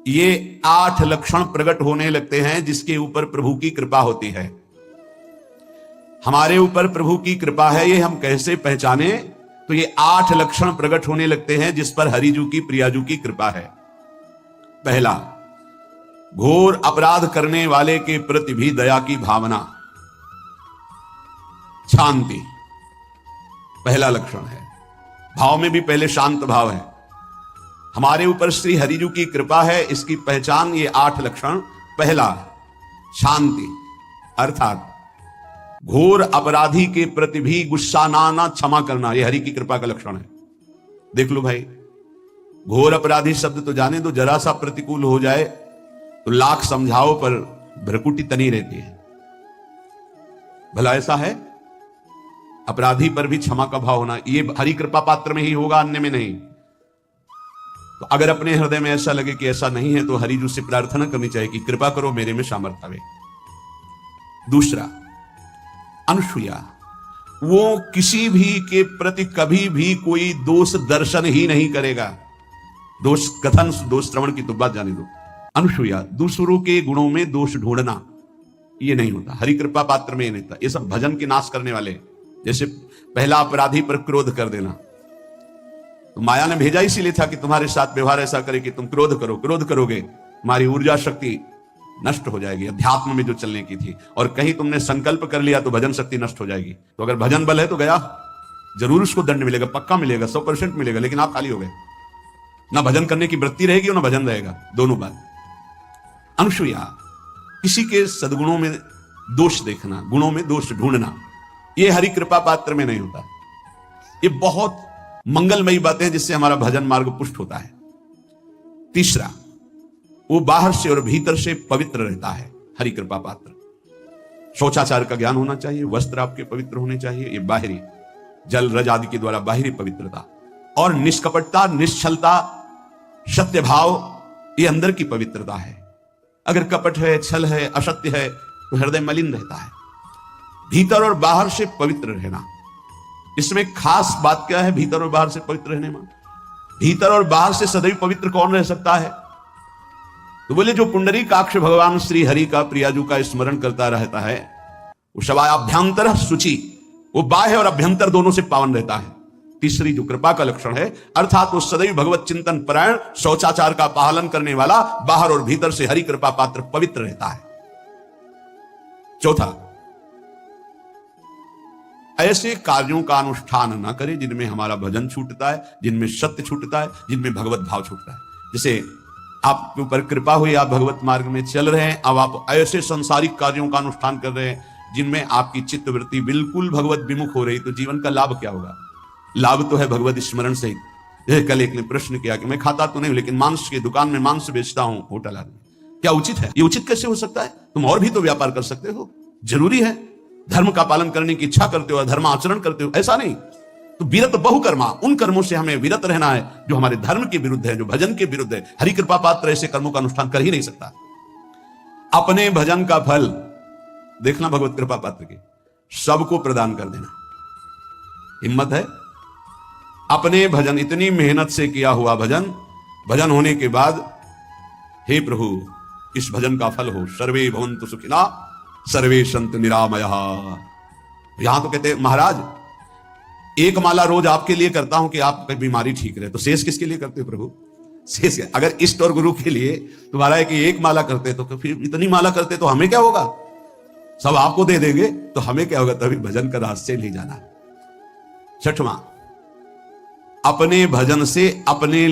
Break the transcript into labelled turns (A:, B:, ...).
A: ये 8 लक्षण प्रकट होने लगते हैं जिसके ऊपर प्रभु की कृपा होती है। हमारे ऊपर प्रभु की कृपा है, ये हम कैसे पहचाने? तो ये 8 लक्षण प्रकट होने लगते हैं जिस पर हरिजू की प्रियाजू की कृपा है। पहला, घोर अपराध करने वाले के प्रति भी दया की भावना, शांति पहला लक्षण है। भाव में भी पहले शांत भाव है। हमारे ऊपर श्री हरिजू की कृपा है, इसकी पहचान ये 8 लक्षण। पहला, शांति, अर्थात घोर अपराधी के प्रति भी गुस्सा ना आना, क्षमा करना, यह हरि की कृपा का लक्षण है। देख लो भाई, घोर अपराधी शब्द तो जाने दो, जरा सा प्रतिकूल हो जाए तो लाख समझाओ पर भ्रकुटी तनी रहती है। भला ऐसा है? अपराधी पर भी क्षमा का भाव होना, ये हरि कृपा पात्र में ही होगा, अन्य में नहीं। तो अगर अपने हृदय में ऐसा लगे कि ऐसा नहीं है तो हरिजू से प्रार्थना करनी चाहिए कि कृपा करो, मेरे में सामर्थ्य आवे। दूसरा, अनुसूया, वो किसी भी के प्रति कभी भी कोई दोष दर्शन ही नहीं करेगा। दोष कथन, दोष श्रवण की तो बात जाने दो। अनुसूया, दूसरों के गुणों में दोष ढूंढना, ये नहीं होता। हरि कृपा पात्र में ये नहीं था। ये सब भजन के नाश करने वाले। जैसे पहला अपराधी पर क्रोध कर देना, तो माया ने भेजा इसीलिए था कि तुम्हारे साथ व्यवहार ऐसा करे कि तुम क्रोध करो। क्रोध करोगे तुम्हारी ऊर्जा शक्ति नष्ट हो जाएगी, अध्यात्म में जो चलने की थी। और कहीं तुमने संकल्प कर लिया तो भजन शक्ति नष्ट हो जाएगी। तो अगर भजन बल है तो गया, जरूर उसको दंड मिलेगा, पक्का मिलेगा, 100% मिलेगा, लेकिन आप खाली हो गए। ना भजन करने की वृत्ति रहेगी और ना भजन रहेगा, दोनों बात। अनुसूया, किसी के सद्गुणों में दोष देखना, गुणों में दोष ढूंढना, यह हरि कृपा पात्र में नहीं होता। ये बहुत मंगलमयी बातें जिससे हमारा भजन मार्ग पुष्ट होता है। तीसरा, वो बाहर से और भीतर से पवित्र रहता है, हरि कृपा पात्र। शौचाचार का ज्ञान होना चाहिए, वस्त्र आपके पवित्र होने चाहिए, ये बाहरी जल रज आदि के द्वारा बाहरी पवित्रता। और निष्कपटता, निश्चलता, सत्य भाव, ये अंदर की पवित्रता है। अगर कपट है, छल है, असत्य है तो हृदय मलिन रहता है। भीतर और बाहर से पवित्र रहना, इसमें खास बात क्या है? भीतर और बाहर से पवित्र रहने में, भीतर और बाहर से सदैव पवित्र कौन रह सकता है? तो बोले जो पुंडरीकाक्ष भगवान श्री हरि का, प्रियाजू का स्मरण करता रहता है, वो शवाभ्यंतर शुचि, वो बाह्य और अभ्यंतर दोनों से पावन रहता है। तीसरी जो कृपा का लक्षण है, अर्थात वो सदैव भगवत चिंतन परायण, शौचाचार का पालन करने वाला, बाहर और भीतर से हरि कृपा पात्र पवित्र रहता है। चौथा, ऐसे कार्यों का अनुष्ठान न करें जिनमें हमारा भजन छूटता है, जिनमें सत्य छूटता है, जिनमें भगवत भाव छूटता है। जैसे आपके ऊपर कृपा हुई, आप भगवत मार्ग में चल रहे हैं, अब आप ऐसे संसारिक कार्यों का अनुष्ठान कर रहे हैं जिनमें आपकी चित्तवृत्ति बिल्कुल भगवत विमुख हो रही, तो जीवन का लाभ क्या होगा? लाभ तो है भगवत स्मरण सहित। जैसे कल एक ने प्रश्न किया कि मैं खाता तो नहीं लेकिन मांस की दुकान में मांस बेचता हूं, होटल आदमी, क्या उचित है? ये उचित कैसे हो सकता है? तुम और भी तो व्यापार कर सकते हो। जरूरी है धर्म का पालन करने की इच्छा करते हो, धर्म आचरण करते हो, ऐसा नहीं। तो विरत बहुकर्मा, उन कर्मों से हमें विरत रहना है जो हमारे धर्म के विरुद्ध है, जो भजन के विरुद्ध है। हरि कृपा पात्र ऐसे कर्मों का अनुष्ठान कर ही नहीं सकता। अपने भजन का फल देखना भगवत कृपा पात्र की, सबको प्रदान कर देना। हिम्मत है? अपने भजन, इतनी मेहनत से किया हुआ भजन, भजन होने के बाद हे प्रभु इस भजन का फल हो, सर्वे भवन्तु सुखिना सर्वे सन्तु निरामयः। यहां तो कहते हैं महाराज एक माला रोज आपके लिए करता हूं कि आपकी बीमारी ठीक रहे, तो शेष किसके लिए करते हो प्रभु? शेष अगर इष्ट और गुरु के लिए तुम्हारा है कि एक माला करते तो फिर इतनी माला करते तो हमें क्या होगा? सब आपको दे देंगे तो हमें क्या होगा? तभी भजन का रास्ते ले जाना। छठवां, अपने भजन से अपने